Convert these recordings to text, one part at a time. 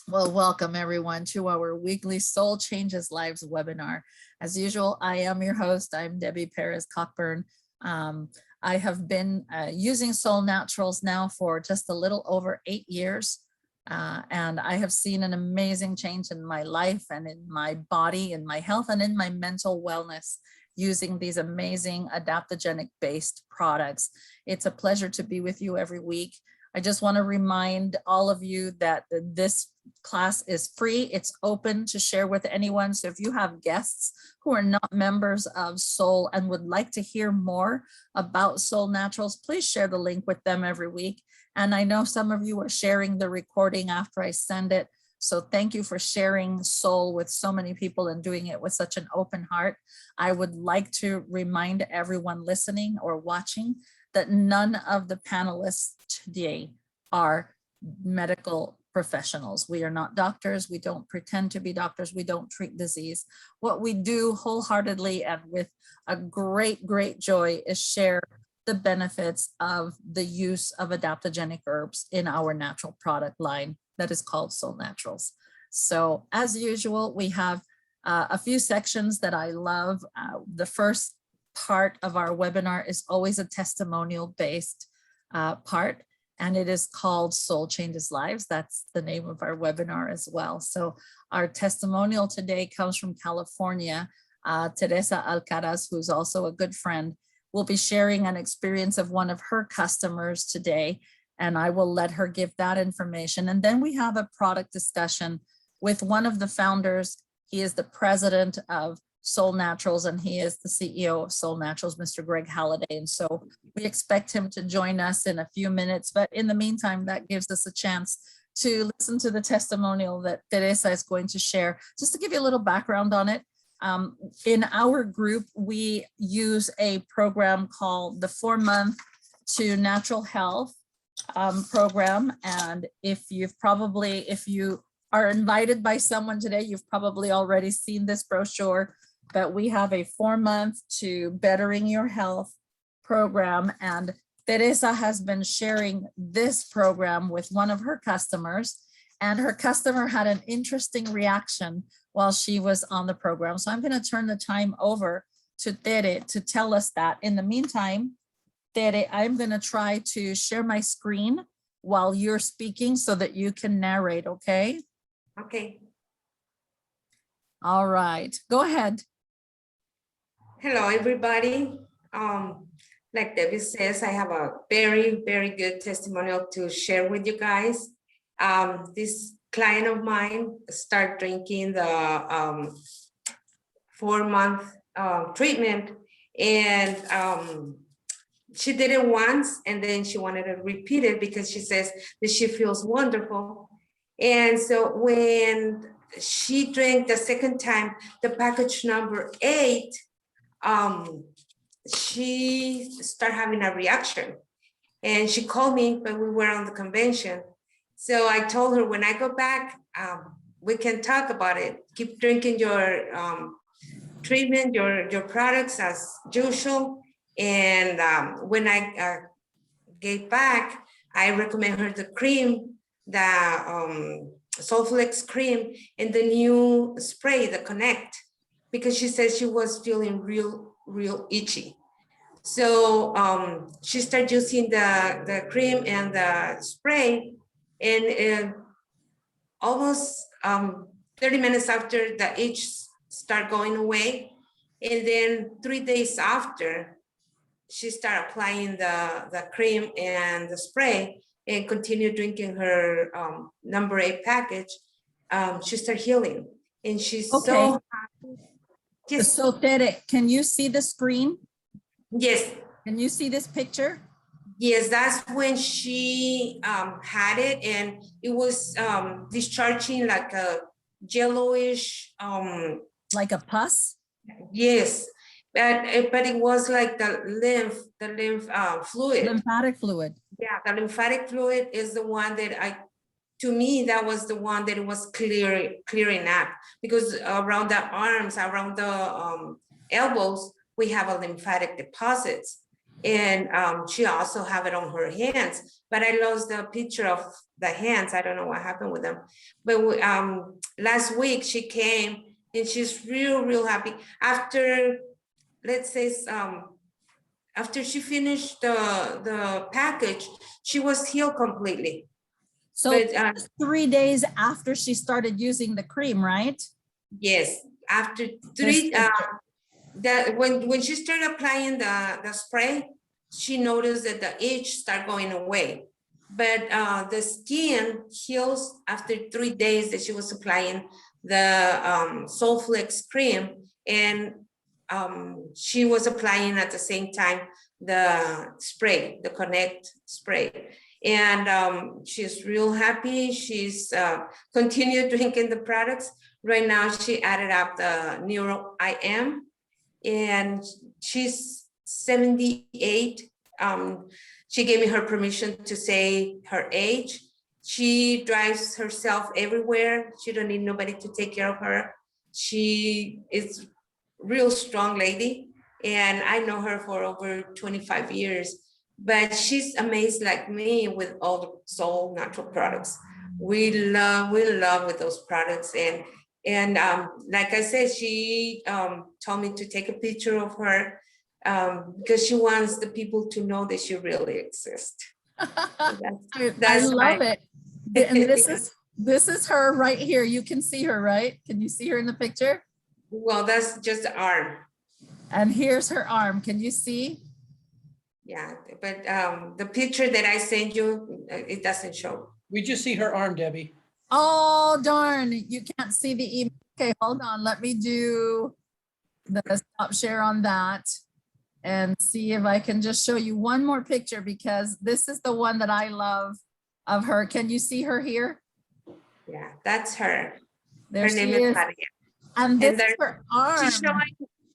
Well, welcome everyone to our weekly Soul Changes Lives webinar. As usual, I am your host. I'm Debbie Perez Cockburn. I have been using Soul Naturals now for just a little over 8 years. And I have seen an amazing change in my life and in my body, in my health, and in my mental wellness using these amazing adaptogenic based products. It's a pleasure to be with you every week. I just want to remind all of you that this class is free. It's open to share with anyone. So if you have guests who are not members of Soul and would like to hear more about Soul Naturals, please share the link with them every week. And I know some of you are sharing the recording after I send it. So thank you for sharing Soul with so many people and doing it with such an open heart. I would like to remind everyone listening or watching that none of the panelists today are medical professionals. We are not doctors. We don't pretend to be doctors. We don't treat disease. What we do wholeheartedly and with a great, great joy is share the benefits of the use of adaptogenic herbs in our natural product line that is called Soul Naturals. So as usual, we have a few sections that I love. The first part of our webinar is always a testimonial based part, and it is called Soul Changes Lives. That's the name of our webinar as well. So our testimonial today comes from California. Teresa Alcaraz, who's also a good friend, will be sharing an experience of one of her customers today, and I will let her give that information. And then we have a product discussion with one of the founders. He is the president of Soul Naturals, and he is the CEO of Soul Naturals, Mr. Greg Halliday. And so we expect him to join us in a few minutes. But in the meantime, that gives us a chance to listen to the testimonial that Teresa is going to share. Just to give you a little background on it, in our group, we use a program called the 4-month to Natural Health program. And if you are invited by someone today, you've probably already seen this brochure. But we have a 4-month to Bettering Your Health program. And Teresa has been sharing this program with one of her customers, and her customer had an interesting reaction while she was on the program. So I'm going to turn the time over to Tere to tell us that. In the meantime, Tere, I'm going to try to share my screen while you're speaking so that you can narrate, okay? Okay. All right, go ahead. Hello, everybody. Like Debbie says, I have a very, very good testimonial to share with you guys. This client of mine started drinking the 4-month treatment, and she did it once, and then she wanted to repeat it because she says that she feels wonderful. And so when she drank the second time, the package number 8, she started having a reaction, and she called me, but we were on the convention. So I told her, when I go back, we can talk about it. Keep drinking your treatment, your products as usual. And when I get back, I recommend her the cream, the Soulflex cream, and the new spray, the Connect, because she said she was feeling real itchy. So she started using the cream and the spray, and almost 30 minutes after, the itch start going away. And then 3 days after, she started applying the cream and the spray and continued drinking her number 8 package. She started healing, and she's Okay. so happy. Yes. So Tere, can you see the screen? Yes. Can you see this picture? Yes, that's when she had it, and it was discharging like a yellowish. Like a pus? Yes, but it was like the lymph fluid. Lymphatic fluid. Yeah, the lymphatic fluid is the one that to me, that was the one that was clearing up, because around the arms, around the elbows, we have a lymphatic deposits. And she also have it on her hands, but I lost the picture of the hands. I don't know what happened with them. But last week she came and she's real happy. After, let's say, after she finished the package, she was healed completely. So But 3 days after she started using the cream, right? yes, after This 3, that when she started applying the spray, she noticed that the itch start going away. But the skin heals after 3 days that she was applying the SolFlex cream, and she was applying at the same time the spray, the Connect spray. And she's real happy. She's continued drinking the products. Right now, she added up the Neuro IM, and she's 78. She gave me her permission to say her age. She drives herself everywhere. She don't need nobody to take care of her. She is real strong lady, and I know her for over 25 years, but she's amazed like me with all the Soul natural products. We love with those products. And like I said, she told me to take a picture of her because she wants the people to know that she really exists. I love it. And this is her right here. You can see her, right? Can you see her in the picture? Well, that's just the arm. And here's her arm. Can you see? Yeah, but the picture that I sent you, it doesn't show. We just see her arm, Debbie. Oh, darn. You can't see the email. Okay, hold on. Let me do the stop share on that and see if I can just show you one more picture, because this is the one that I love of her. Can you see her here? Yeah, that's her. There Her she name is. is Maria. And this there- is her arm.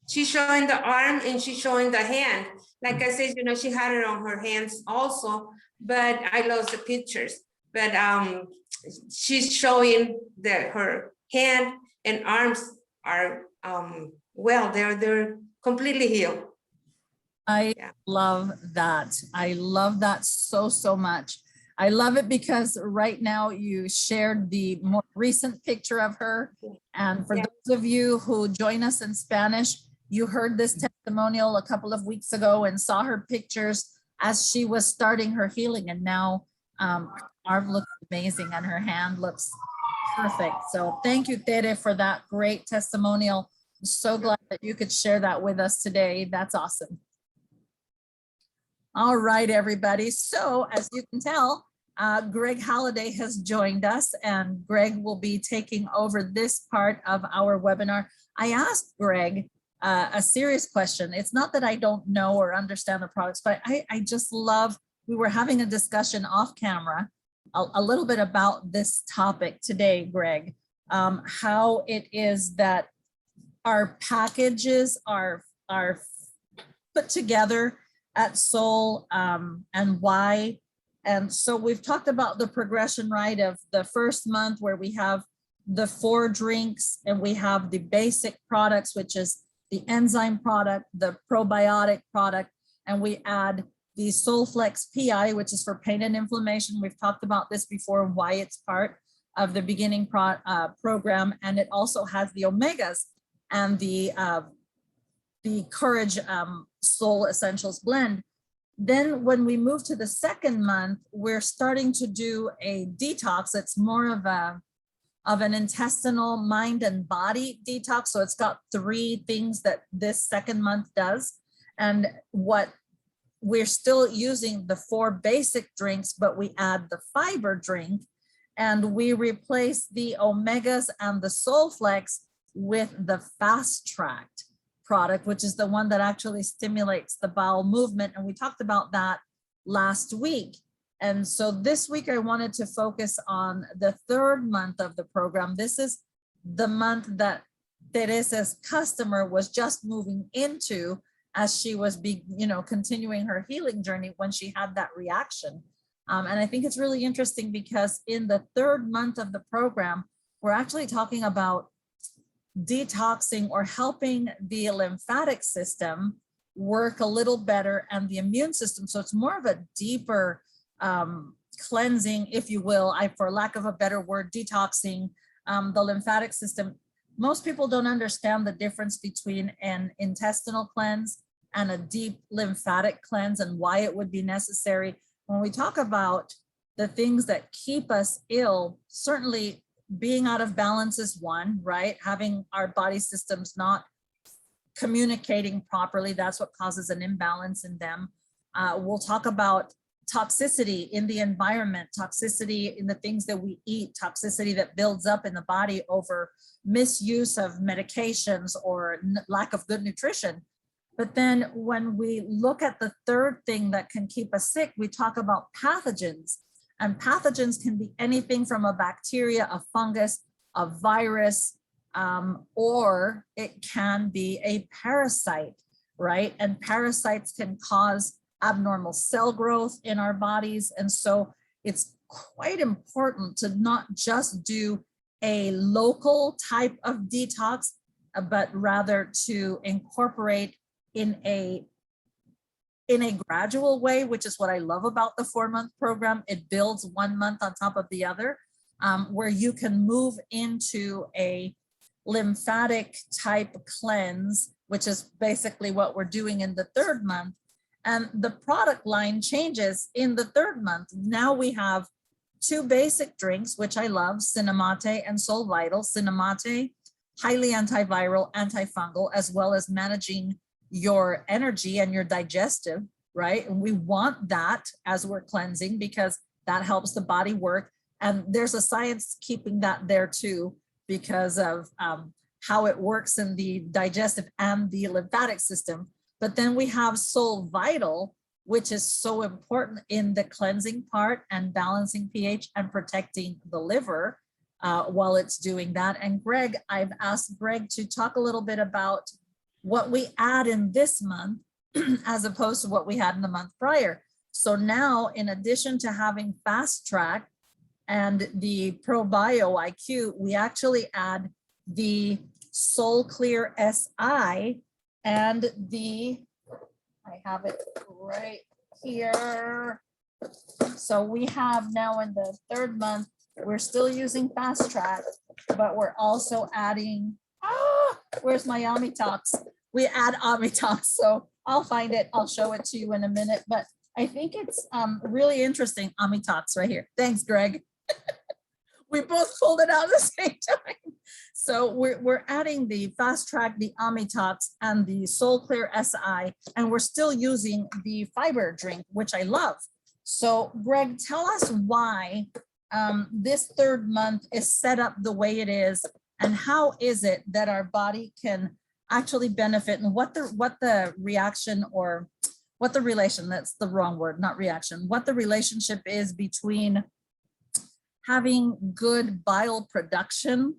She's showing the arm and she's showing the hand. Like I said, she had it on her hands also, but I lost the pictures. But she's showing that her hand and arms are well, they're completely healed. I Yeah. love that. I love that so much. I love it because right now you shared the more recent picture of her. And for those of you who join us in Spanish, you heard this testimonial a couple of weeks ago and saw her pictures as she was starting her healing. And now her arm looks amazing and her hand looks perfect. So thank you, Tere, for that great testimonial. I'm so glad that you could share that with us today. That's awesome. All right, everybody. So as you can tell, Greg Halliday has joined us, and Greg will be taking over this part of our webinar. I asked Greg a serious question. It's not that I don't know or understand the products, but I just love, we were having a discussion off camera a little bit about this topic today, Greg, how it is that our packages are put together at Soul, and why. And so we've talked about the progression, right, of the first month where we have the 4 drinks and we have the basic products, which is the enzyme product, the probiotic product, and we add the SolFlex PI, which is for pain and inflammation. We've talked about this before, why it's part of the beginning program. And it also has the omegas and the Courage Soul Essentials blend. Then when we move to the second month, we're starting to do a detox. It's more of an intestinal, mind and body detox. So it's got 3 things that this second month does. And what we're still using the 4 basic drinks, but we add the fiber drink and we replace the omegas and the SolFlex with the fast tracked product, which is the one that actually stimulates the bowel movement. And we talked about that last week. And so this week I wanted to focus on the 3rd month of the program. This is the month that Teresa's customer was just moving into as she was continuing her healing journey when she had that reaction. And I think it's really interesting because in the 3rd month of the program, we're actually talking about detoxing or helping the lymphatic system work a little better, and the immune system. So it's more of a deeper cleansing, if you will, for lack of a better word, detoxing the lymphatic system. Most people don't understand the difference between an intestinal cleanse and a deep lymphatic cleanse and why it would be necessary. When we talk about the things that keep us ill, certainly being out of balance is one, right? Having our body systems not communicating properly, that's what causes an imbalance in them. We'll talk about toxicity in the environment, toxicity in the things that we eat, toxicity that builds up in the body over misuse of medications or lack of good nutrition. But then when we look at the third thing that can keep us sick, we talk about pathogens. And pathogens can be anything from a bacteria, a fungus, a virus, or it can be a parasite, right? And parasites can cause abnormal cell growth in our bodies. And so it's quite important to not just do a local type of detox, but rather to incorporate in a gradual way, which is what I love about the 4-month program. It builds 1 month on top of the other, where you can move into a lymphatic type cleanse, which is basically what we're doing in the 3rd month. And the product line changes in the 3rd month. Now we have 2 basic drinks, which I love, Cinnamate and Sol Vital. Cinnamate, highly antiviral, antifungal, as well as managing your energy and your digestive, right? And we want that as we're cleansing because that helps the body work. And there's a science keeping that there too, because of how it works in the digestive and the lymphatic system. But then we have Sol Vital, which is so important in the cleansing part and balancing pH and protecting the liver while it's doing that. And Greg, I've asked Greg to talk a little bit about what we add in this month as opposed to what we had in the month prior. So now, in addition to having Fast Track and the ProBio IQ, we actually add the Soul Clear SI and I have it right here. So we have now in the 3rd month, we're still using Fast Track, but we're also adding, where's my AmiTox? We add AmiTox, so I'll find it, I'll show it to you in a minute, but I think it's really interesting, AmiTox right here. Thanks, Greg. We both pulled it out at the same time. So we're adding the Fast Track, the AmiTox, and the Soul Clear SI, and we're still using the fiber drink, which I love. So Greg, tell us why this 3rd month is set up the way it is, and how is it that our body can actually benefit, and what the reaction, or what the relation, that's the wrong word, not reaction, what the relationship is between having good bile production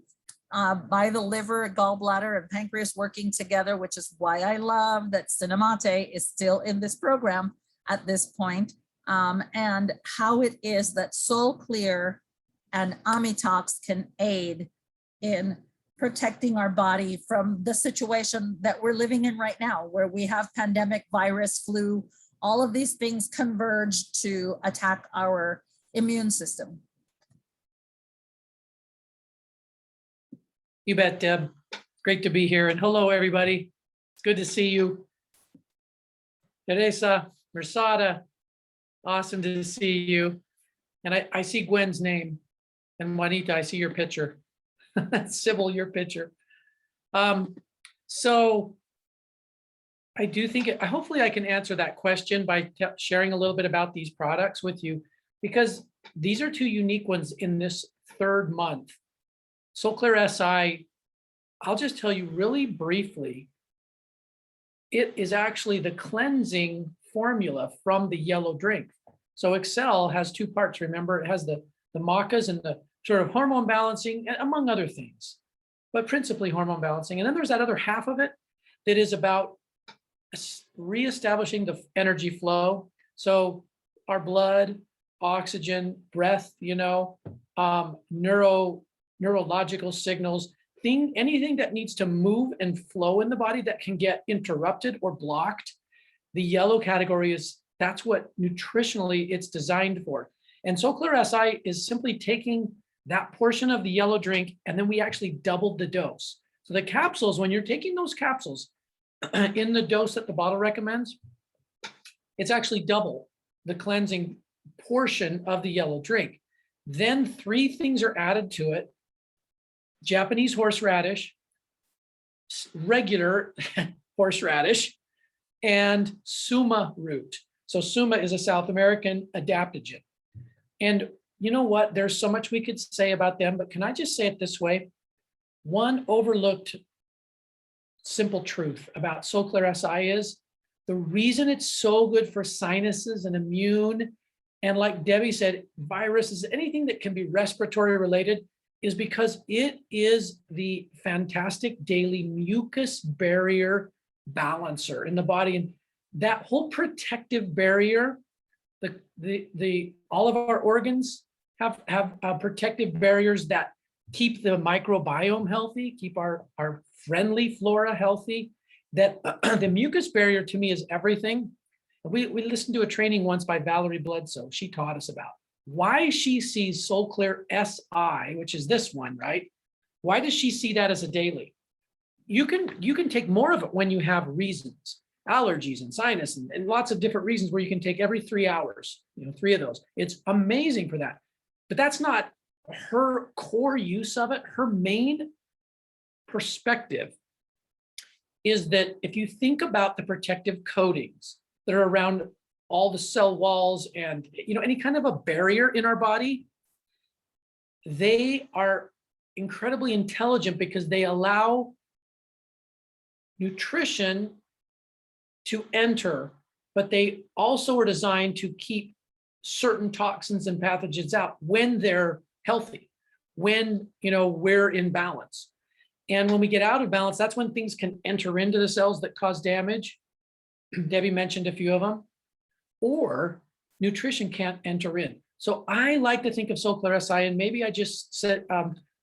by the liver, gallbladder, and pancreas working together, which is why I love that Cinnamate is still in this program at this point, and how it is that Soul Clear and AmiTox can aid in protecting our body from the situation that we're living in right now, where we have pandemic, virus, flu, all of these things converge to attack our immune system. You bet, Deb. Great to be here. And hello, everybody. It's good to see you. Teresa, Mersada, awesome to see you. And I see Gwen's name. And Juanita, I see your picture. Sybil, your picture. So I do think, hopefully I can answer that question by sharing a little bit about these products with you, because these are 2 unique ones in this 3rd month. Soul Clear SI, I'll just tell you really briefly, it is actually the cleansing formula from the yellow drink. So Excel has 2 parts, remember, it has the macas and the sort of hormone balancing, among other things, but principally hormone balancing. And then there's that other half of it that is about reestablishing the energy flow. So our blood, oxygen, breath, neurological signals, anything that needs to move and flow in the body that can get interrupted or blocked The yellow category that's what nutritionally it's designed for. And SolClear SI is simply taking that portion of the yellow drink, and then we actually doubled the dose. So the capsules, when you're taking those capsules in the dose that the bottle recommends, it's actually double the cleansing portion of the yellow drink. Then 3 things are added to it: Japanese horseradish, regular horseradish, and suma root. So suma is a South American adaptogen. And you know what? There's so much we could say about them, but can I just say it this way? One overlooked simple truth about SolClear SI is the reason it's so good for sinuses and immune, and like Debbie said, viruses, anything that can be respiratory related, is because it is the fantastic daily mucus barrier balancer in the body. And that whole protective barrier, all of our organs have protective barriers that keep the microbiome healthy, keep our friendly flora healthy. That the mucus barrier to me is everything. We listened to a training once by Valerie Bledsoe. She taught us about why she sees SolClear SI, which is this one, right? Why does she see that as a daily? You can take more of it when you have reasons, allergies and sinus and lots of different reasons where you can take every 3 hours, 3 of those. It's amazing for that. But that's not her core use of it. Her main perspective is that if you think about the protective coatings that are around all the cell walls and any kind of a barrier in our body, they are incredibly intelligent because they allow nutrition to enter, but they also are designed to keep certain toxins and pathogens out when they're healthy, when we're in balance. And when we get out of balance, that's when things can enter into the cells that cause damage. Debbie mentioned a few of them, or nutrition can't enter in. So I like to think of SolClear SI, and maybe I just said,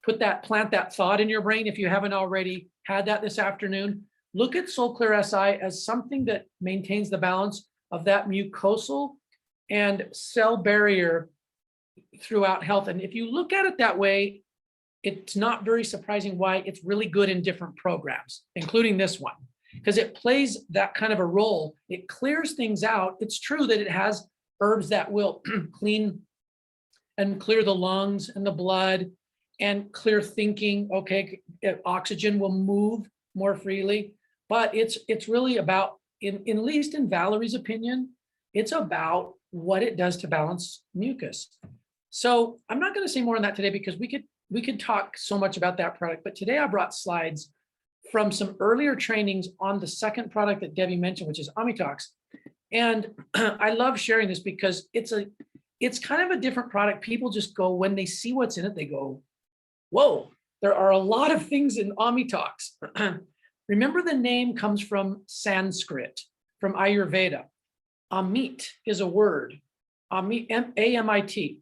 plant that thought in your brain. If you haven't already had that this afternoon, look at SolClear SI as something that maintains the balance of that mucosal and cell barrier throughout health. And if you look at it that way, it's not very surprising why it's really good in different programs, including this one, because it plays that kind of a role. It clears things out. It's true that it has herbs that will clean and clear the lungs and the blood and clear thinking. Okay, oxygen will move more freely, but it's really about, at least in Valerie's opinion, it's about what it does to balance mucus. So I'm not going to say more on that today because we could talk so much about that product, but today I brought slides from some earlier trainings on the second product that Debbie mentioned, which is AmiTox. And I love sharing this because it's kind of a different product. People just go, when they see what's in it, they go, whoa, there are a lot of things in AmiTox. Remember, the name comes from Sanskrit, from Ayurveda. Amit is a word, A-M-I-T,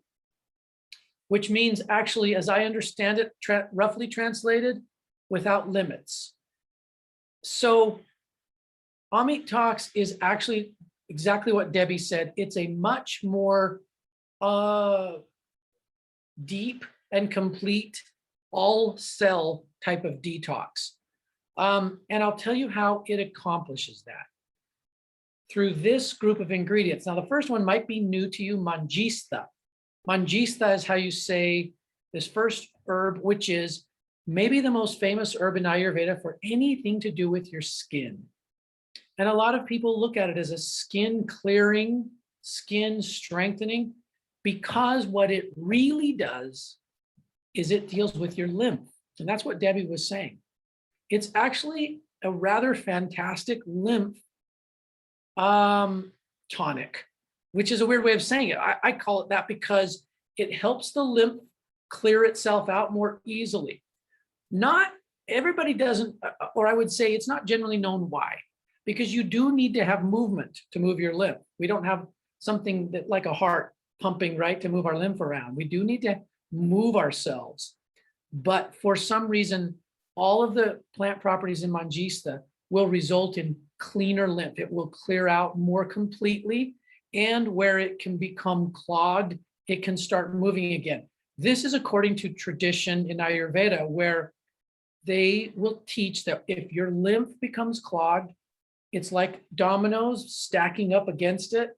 which means actually, as I understand it, roughly translated, without limits. So AmiTox is actually exactly what Debbie said. It's a much more deep and complete all cell type of detox. And I'll tell you how it accomplishes that through this group of ingredients. Now, the first one might be new to you, Mangista. Mangista is how you say this first herb, which is maybe the most famous herb in Ayurveda for anything to do with your skin. And a lot of people look at it as a skin clearing, skin strengthening, because what it really does is it deals with your lymph. And that's what Debbie was saying. It's actually a rather fantastic lymph tonic, which is a weird way of saying it. I call it that because it helps the lymph clear itself out more easily. Not everybody doesn't, or I would say it's not generally known why, because you do need to have movement to move your lymph. We don't have something that like a heart pumping, right, to move our lymph around. We do need to move ourselves. But for some reason, all of the plant properties in Mangista will result in cleaner lymph. It will clear out more completely, and where it can become clogged, it can start moving again. This is according to tradition in Ayurveda, where they will teach that if your lymph becomes clogged, it's like dominoes stacking up against it,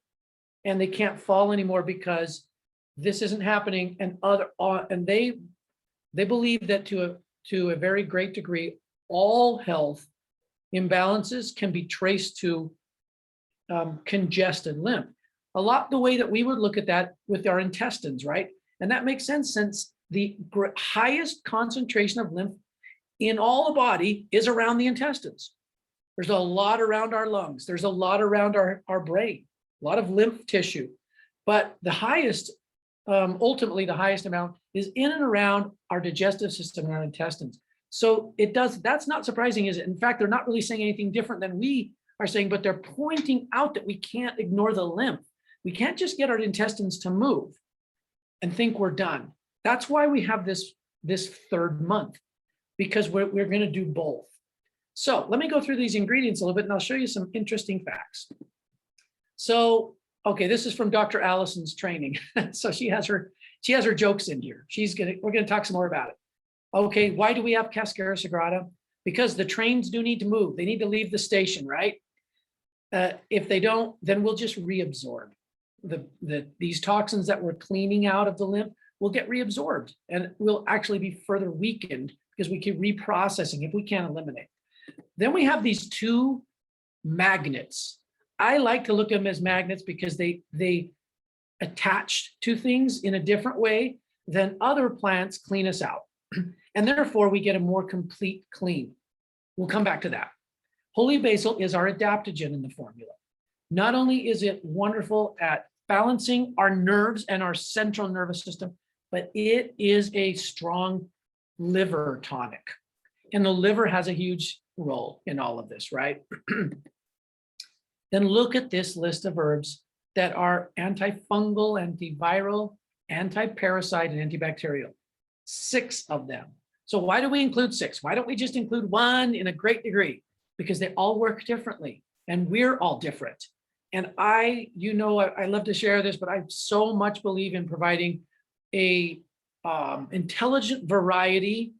and they can't fall anymore because this isn't happening. And they believe that to a very great degree, all health imbalances can be traced to congested lymph. A lot the way that we would look at that with our intestines, right? And that makes sense, since the highest concentration of lymph in all the body is around the intestines. There's a lot around our lungs. There's a lot around our brain, a lot of lymph tissue. But the highest, ultimately the highest amount is in and around our digestive system and our intestines. So that's not surprising, is it? In fact, they're not really saying anything different than we are saying, but they're pointing out that we can't ignore the lymph. We can't just get our intestines to move and think we're done. That's why we have this third month, because we're going to do both. So let me go through these ingredients a little bit, and I'll show you some interesting facts. So, okay, this is from Dr. Allison's training. So she has her jokes in here. We're going to talk some more about it. Okay, why do we have Cascara Sagrada? Because the trains do need to move. They need to leave the station, right? If they don't, then we'll just reabsorb. These toxins that we're cleaning out of the lymph will get reabsorbed, and will actually be further weakened because we keep reprocessing if we can't eliminate. Then we have these two magnets. I like to look at them as magnets because they attach to things in a different way than other plants clean us out. And therefore we get a more complete clean. We'll come back to that. Holy basil is our adaptogen in the formula. Not only is it wonderful at balancing our nerves and our central nervous system, but it is a strong liver tonic. And the liver has a huge role in all of this, right? Then look at this list of herbs that are antifungal, antiviral, anti-parasite, and antibacterial. 6 of them. So why do we include 6? Why don't we just include 1 in a great degree? Because they all work differently, and we're all different. And I love to share this, but I so much believe in providing a intelligent variety,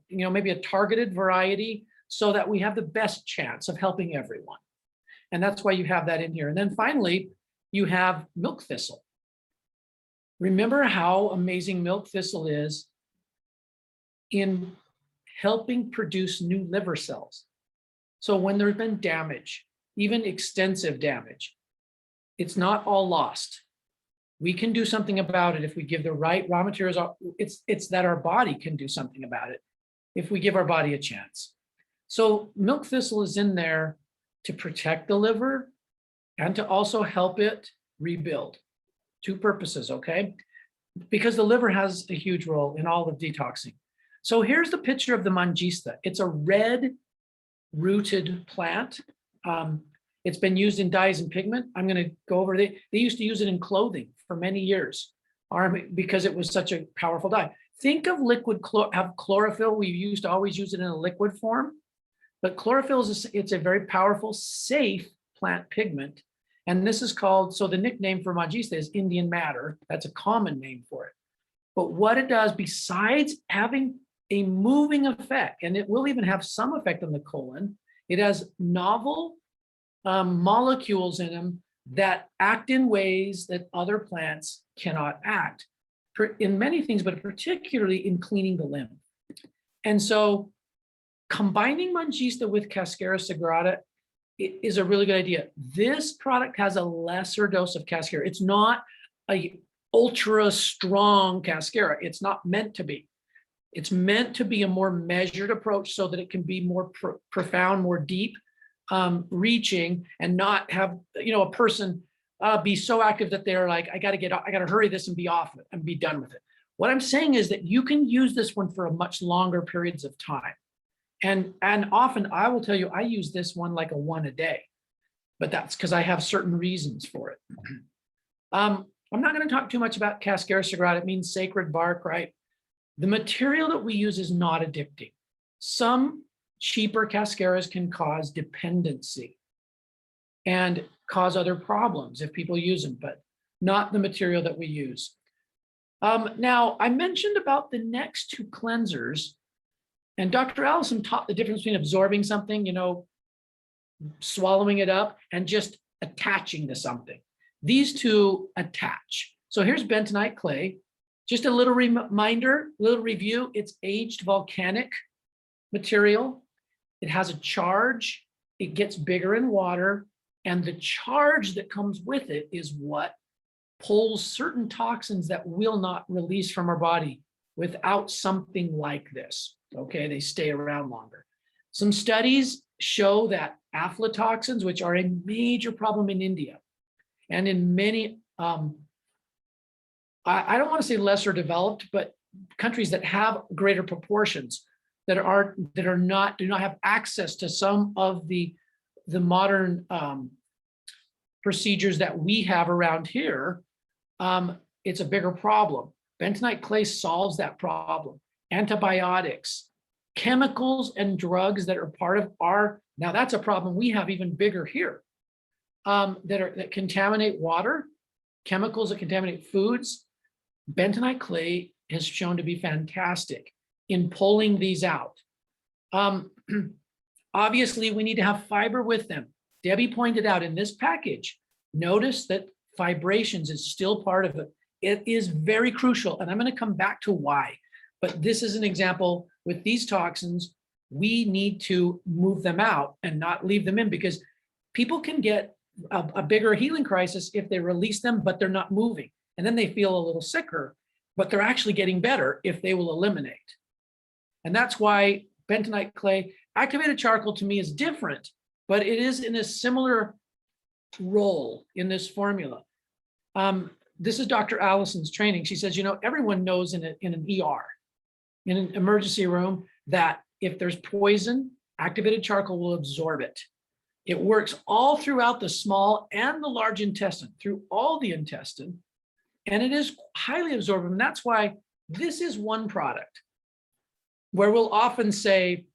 maybe a targeted variety, so that we have the best chance of helping everyone. And that's why you have that in here. And then finally, you have milk thistle. Remember how amazing milk thistle is in helping produce new liver cells. So when there's been damage, even extensive damage, it's not all lost. We can do something about it if we give the right raw materials. It's that our body can do something about it if we give our body a chance. So milk thistle is in there to protect the liver and to also help it rebuild. 2 purposes, okay? Because the liver has a huge role in all of detoxing. So here's the picture of the mangista. It's a red-rooted plant. It's been used in dyes and pigment. I'm going to go over it. They used to use it in clothing for many years because it was such a powerful dye. Think of liquid chlorophyll. We used to always use it in a liquid form, but chlorophyll it's a very powerful, safe plant pigment. And this is called, so the nickname for mangista is Indian madder. That's a common name for it. But what it does, besides having a moving effect, and it will even have some effect on the colon, it has novel molecules in them that act in ways that other plants cannot act in many things, but particularly in cleaning the lymph. And so combining mangista with Cascara Sagrada is a really good idea. This product has a lesser dose of Cascara. It's not a ultra strong Cascara. It's not meant to be. It's meant to be a more measured approach so that it can be more profound, more deep, reaching, and not have a person be so active that they're like, I got to hurry this and be off it and be done with it. What I'm saying is that you can use this one for a much longer periods of time. And often I will tell you, I use this one like a 1 a day, but that's because I have certain reasons for it. I'm not going to talk too much about Cascara Sagrada. It means sacred bark, right? The material that we use is not addicting. Some cheaper cascaras can cause dependency and cause other problems if people use them, but not the material that we use. Now, I mentioned about the next two cleansers, and Dr. Allison taught the difference between absorbing something, swallowing it up, and just attaching to something. These two attach. So here's bentonite clay. Just a little reminder, little review. It's aged volcanic material. It has a charge. It gets bigger in water. And the charge that comes with it is what pulls certain toxins that will not release from our body without something like this. Okay, they stay around longer. Some studies show that aflatoxins, which are a major problem in India and in many, I don't want to say lesser developed, but countries that have greater proportions that do not have access to some of the modern procedures that we have around here, it's a bigger problem. Bentonite clay solves that problem. Antibiotics, chemicals and drugs that are part of now that's a problem we have even bigger here, that contaminate water, chemicals that contaminate foods. Bentonite clay has shown to be fantastic in pulling these out. Obviously, we need to have fiber with them. Debbie pointed out in this package, notice that vibrations is still part of it. It is very crucial, and I'm going to come back to why. But this is an example with these toxins, we need to move them out and not leave them in, because people can get a bigger healing crisis if they release them, but they're not moving. And then they feel a little sicker, but they're actually getting better if they will eliminate. And that's why bentonite clay, activated charcoal to me is different, but it is in a similar role in this formula. This is Dr. Allison's training. She says, everyone knows in an ER, in an emergency room, that if there's poison, activated charcoal will absorb it. It works all throughout the small and the large intestine, through all the intestine, and it is highly absorbent. And that's why this is one product where we'll often say,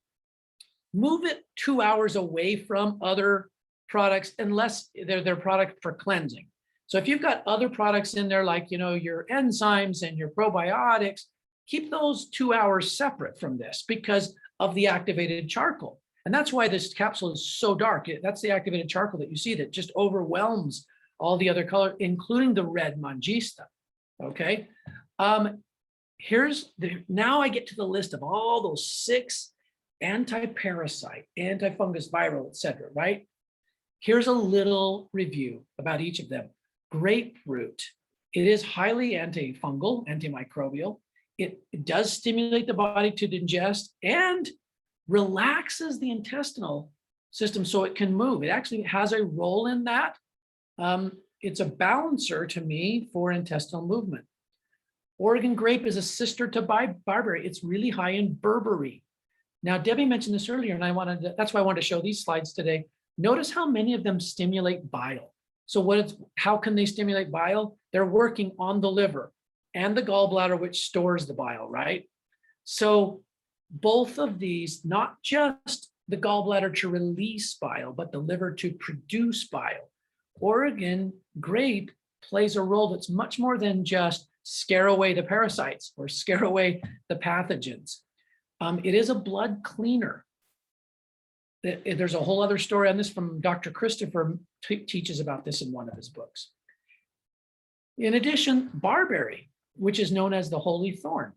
move it 2 hours away from other products unless they're their product for cleansing. So if you've got other products in there, like, your enzymes and your probiotics, keep those 2 hours separate from this because of the activated charcoal. And that's why this capsule is so dark. That's the activated charcoal that you see that just overwhelms all the other color, including the red mangista. Okay. Now I get to the list of all those 6 anti-parasite, antifungus, viral, etc. Right? Here's a little review about each of them. Grapefruit. It is highly antifungal, antimicrobial. It does stimulate the body to digest and relaxes the intestinal system so it can move. It actually has a role in that. It's a balancer to me for intestinal movement. Oregon grape is a sister to barberry. It's really high in berberine. Now, Debbie mentioned this earlier, and that's why I wanted to show these slides today. Notice how many of them stimulate bile. So how can they stimulate bile? They're working on the liver and the gallbladder, which stores the bile, right? So both of these, not just the gallbladder to release bile, but the liver to produce bile. Oregon grape plays a role that's much more than just scare away the parasites or scare away the pathogens. It is a blood cleaner. There's a whole other story on this from Dr. Christopher, teaches about this in one of his books. In addition, barberry, which is known as the holy thorn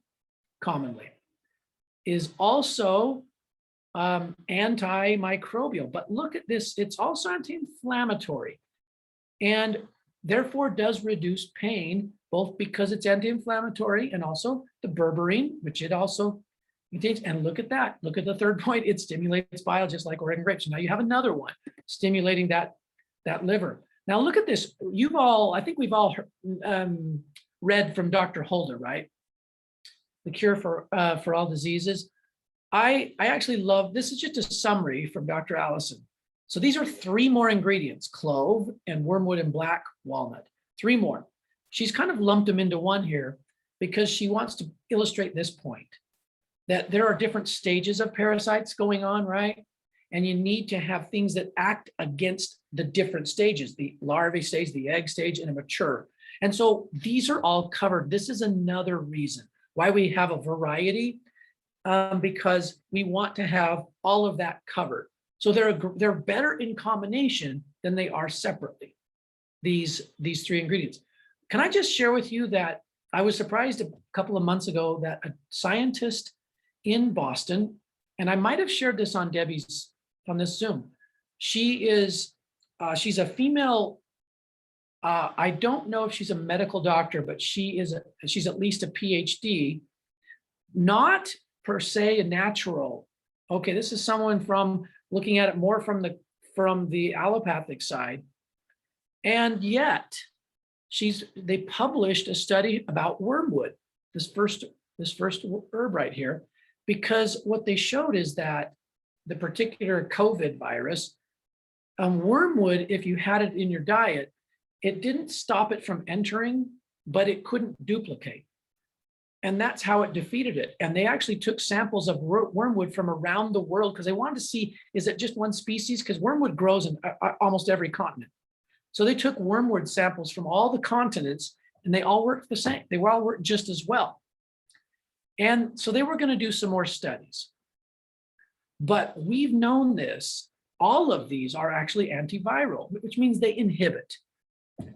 commonly, is also antimicrobial. But look at this, it's also anti-inflammatory and therefore does reduce pain, both because it's anti-inflammatory and also the berberine, which it also contains. And look at that. Look at the third point. It stimulates bile just like Oregon grape. So now you have another one stimulating that liver. Now look at this. I think we've all read from Dr. Holder, right? The Cure for All Diseases. I actually love, this is just a summary from Dr. Allison. So these are 3 more ingredients: clove and wormwood and black walnut. 3 more. She's kind of lumped them into one here because she wants to illustrate this point. that there are different stages of parasites going on, right? And you need to have things that act against the different stages, the larvae stage, the egg stage, and a mature. And so these are all covered. This is another reason why we have a variety, because we want to have all of that covered. So they're better in combination than they are separately, these three ingredients. Can I just share with you that I was surprised a couple of months ago that a scientist in Boston, and I might have shared this on this Zoom. She's a female. I don't know if she's a medical doctor, but she's at least a PhD, not per se a natural. Okay, this is someone from looking at it more from the allopathic side, and yet they published a study about wormwood, this first herb right here, because what they showed is that the particular COVID virus, wormwood, if you had it in your diet, it didn't stop it from entering, but it couldn't duplicate. And that's how it defeated it. And they actually took samples of wormwood from around the world because they wanted to see, is it just one species? Because wormwood grows in almost every continent. So they took wormwood samples from all the continents and they all worked the same. They all worked just as well. And so they were going to do some more studies. But we've known this, all of these are actually antiviral, which means they inhibit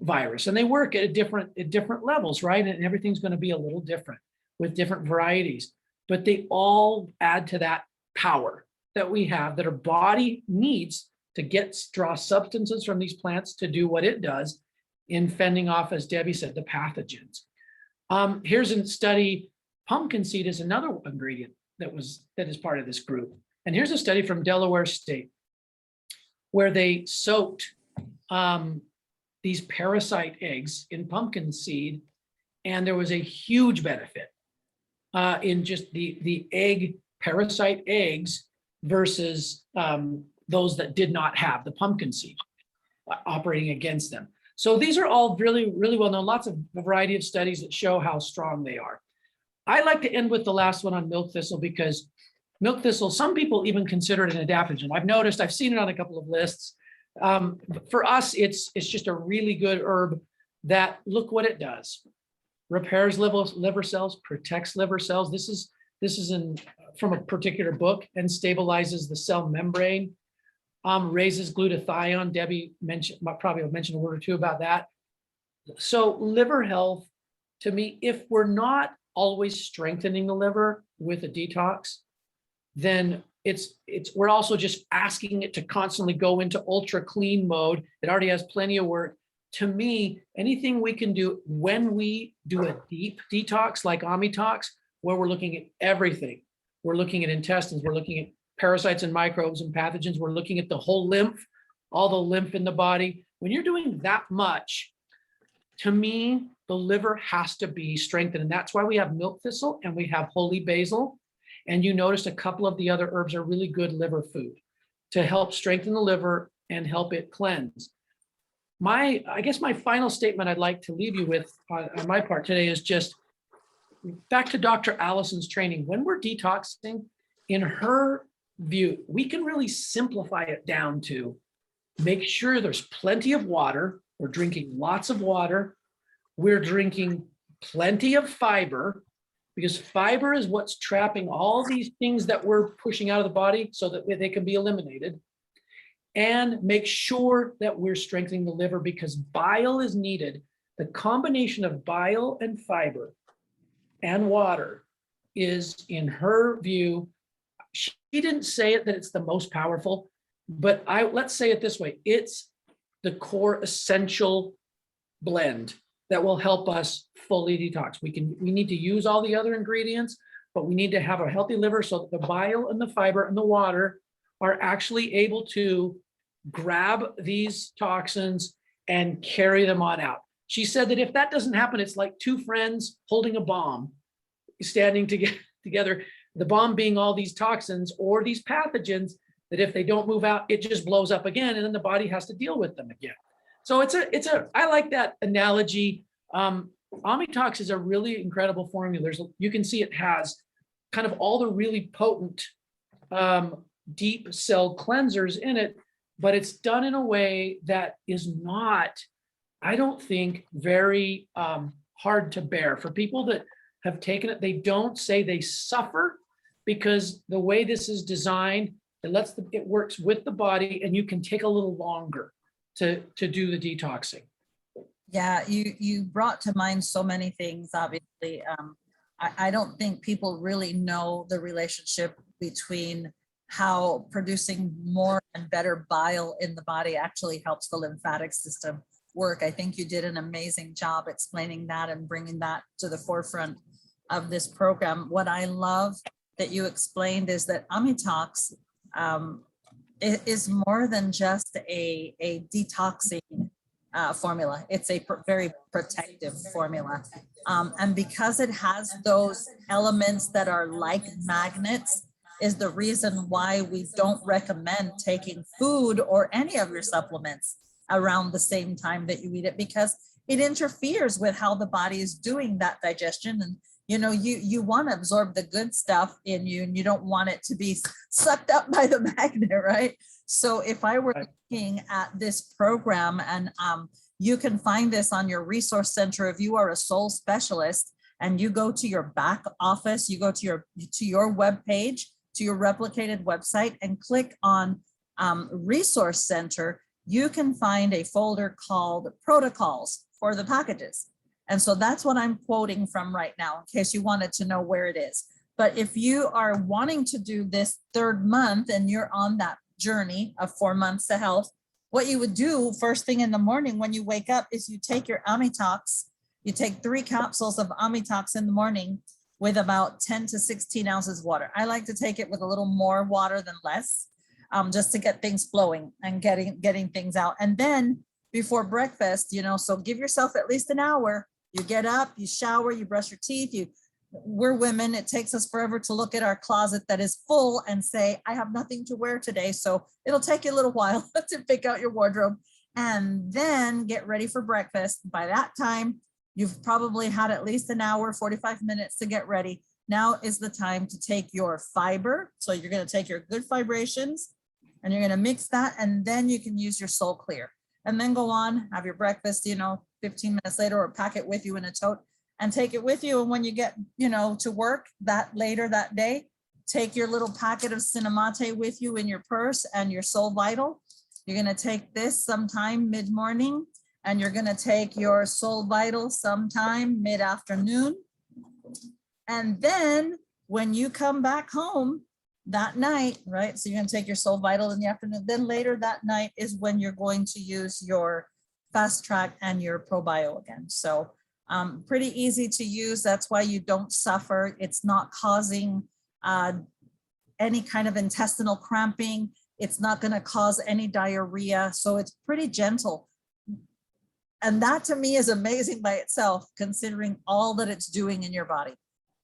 virus and they work at different levels, right? And everything's going to be a little different with different varieties, but they all add to that power that we have, that our body needs to draw substances from these plants to do what it does in fending off, as Debbie said, the pathogens. Here's a study. Pumpkin seed is another ingredient that is part of this group. And here's a study from Delaware State where they soaked these parasite eggs in pumpkin seed, and there was a huge benefit in just the parasite eggs versus those that did not have the pumpkin seed operating against them. So these are all really, really well known, lots of a variety of studies that show how strong they are. I like to end with the last one on milk thistle because milk thistle, some people even consider it an adaptogen. I've seen it on a couple of lists. For us, it's just a really good herb that, look what it does. Repairs liver cells, protects liver cells. This is from a particular book, and stabilizes the cell membrane, raises glutathione. Debbie probably mentioned a word or two about that. So liver health, to me, if we're not always strengthening the liver with a detox, then we're also just asking it to constantly go into ultra clean mode. It already has plenty of work. To me, anything we can do when we do a deep detox like AmiTox, where we're looking at everything, we're looking at intestines, we're looking at parasites and microbes and pathogens, we're looking at the whole lymph, all the lymph in the body. When you're doing that much, to me, the liver has to be strengthened. And that's why we have milk thistle and we have holy basil. And you noticed a couple of the other herbs are really good liver food to help strengthen the liver and help it cleanse. I guess my final statement I'd like to leave you with on my part today is just back to Dr. Allison's training. When we're detoxing, in her view, we can really simplify it down to make sure there's plenty of water. We're drinking lots of water. We're drinking plenty of fiber, because fiber is what's trapping all these things that we're pushing out of the body so that they can be eliminated. And make sure that we're strengthening the liver, because bile is needed. The combination of bile and fiber and water is, in her view, she didn't say it that it's the most powerful, but let's say it this way. It's the core essential blend that will help us fully detox. We need to use all the other ingredients, but we need to have a healthy liver so that the bile and the fiber and the water are actually able to grab these toxins and carry them on out. She said that if that doesn't happen, it's like two friends holding a bomb, standing together, the bomb being all these toxins or these pathogens, that if they don't move out, it just blows up again, and then the body has to deal with them again. So I like that analogy. AmiTox is a really incredible formula. You can see it has kind of all the really potent deep cell cleansers in it, but it's done in a way that is not, I don't think, very hard to bear. For people that have taken it, they don't say they suffer, because the way this is designed, it works with the body, and you can take a little longer to do the detoxing. Yeah, you brought to mind so many things, obviously. I don't think people really know the relationship between how producing more and better bile in the body actually helps the lymphatic system work. I think you did an amazing job explaining that and bringing that to the forefront of this program. What I love that you explained is that AmiTox is more than just a detoxing formula. It's a very protective formula. And because it has those elements that are like magnets, is the reason why we don't recommend taking food or any of your supplements around the same time that you eat it, because it interferes with how the body is doing that digestion. And you want to absorb the good stuff in you, and you don't want it to be sucked up by the magnet, right? So if I were looking at this program, and you can find this on your resource center, if you are a soul specialist and you go to your back office, you go to your web page, to your replicated website, and click on resource center, you can find a folder called protocols for the packages. And so that's what I'm quoting from right now, in case you wanted to know where it is. But if you are wanting to do this 3rd month and you're on that journey of 4 months to health, what you would do first thing in the morning when you wake up is you take your AmiTox, you take 3 capsules of AmiTox in the morning with about 10 to 16 ounces water. I like to take it with a little more water than less, just to get things flowing and getting things out. And then before breakfast, so give yourself at least an hour. You get up, you shower, you brush your teeth. We're women, it takes us forever to look at our closet that is full and say, I have nothing to wear today. So it'll take you a little while to pick out your wardrobe, and then get ready for breakfast. By that time, you've probably had at least an hour, 45 minutes to get ready. Now is the time to take your fiber. So you're going to take your good vibrations and you're going to mix that, and then you can use your Soul Clear, and then go on, have your breakfast, 15 minutes later, or pack it with you in a tote and take it with you. And when you get, to work later that day, take your little packet of Cinnamate with you in your purse and your Soul Vital. You're going to take this sometime mid-morning, and you're going to take your Soul Vital sometime mid-afternoon. And then when you come back home that night, right? So you're going to take your Soul Vital in the afternoon. Then later that night is when you're going to use your Fast Track and your ProBio again. So pretty easy to use. That's why you don't suffer. It's not causing any kind of intestinal cramping. It's not going to cause any diarrhea. So it's pretty gentle. And that to me is amazing by itself, considering all that it's doing in your body.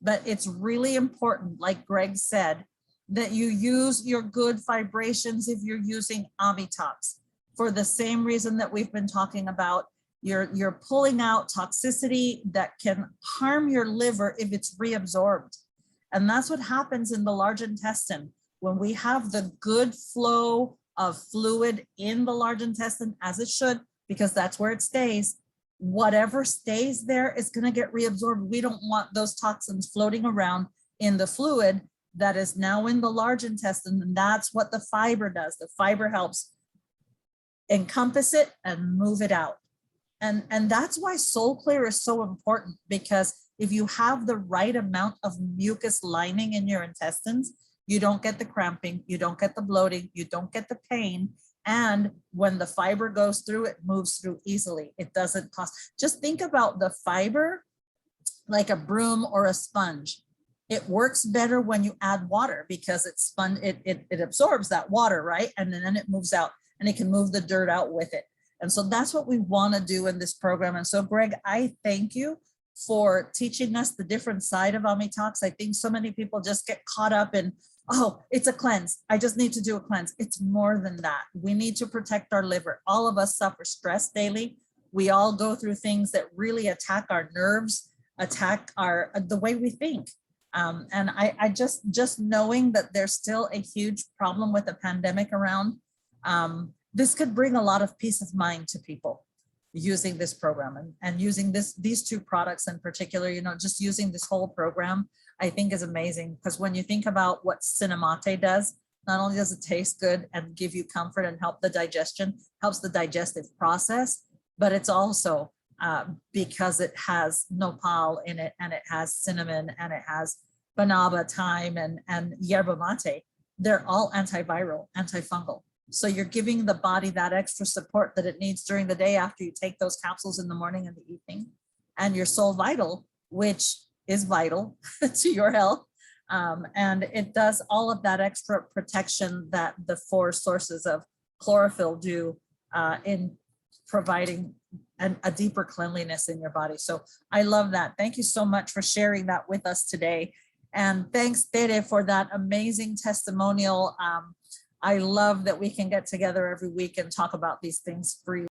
But it's really important, like Greg said, that you use your good vibrations if you're using AmiTox, for the same reason that we've been talking about. You're pulling out toxicity that can harm your liver if it's reabsorbed. And that's what happens in the large intestine. When we have the good flow of fluid in the large intestine, as it should, because that's where it stays, whatever stays there is going to get reabsorbed. We don't want those toxins floating around in the fluid that is now in the large intestine. And that's what the fiber does. The fiber helps encompass it and move it out. And that's why Soul Clear is so important, because if you have the right amount of mucus lining in your intestines, you don't get the cramping, you don't get the bloating, you don't get the pain. And when the fiber goes through, it moves through easily. It doesn't cost. Just think about the fiber like a broom or a sponge. It works better when you add water, because it absorbs that water, right? And then it moves out, and it can move the dirt out with it. And so that's what we want to do in this program. And so, Greg, I thank you for teaching us the different side of AmiTox. I think so many people just get caught up in, oh, it's a cleanse. I just need to do a cleanse. It's more than that. We need to protect our liver. All of us suffer stress daily. We all go through things that really attack our nerves, attack the way we think. And I just knowing that there's still a huge problem with the pandemic around, this could bring a lot of peace of mind to people using this program and using these two products in particular, just using this whole program, I think is amazing. Because when you think about what Cinemate does, not only does it taste good and give you comfort and help the digestion, helps the digestive process, but it's also because it has nopal in it, and it has cinnamon, and it has banaba, thyme, and yerba mate. They're all antiviral, antifungal. So you're giving the body that extra support that it needs during the day after you take those capsules in the morning and the evening. And your Soul Vital, which is vital to your health. And it does all of that extra protection that the 4 sources of chlorophyll do in providing a deeper cleanliness in your body. So I love that. Thank you so much for sharing that with us today. And thanks, Tere, for that amazing testimonial. I love that we can get together every week and talk about these things free.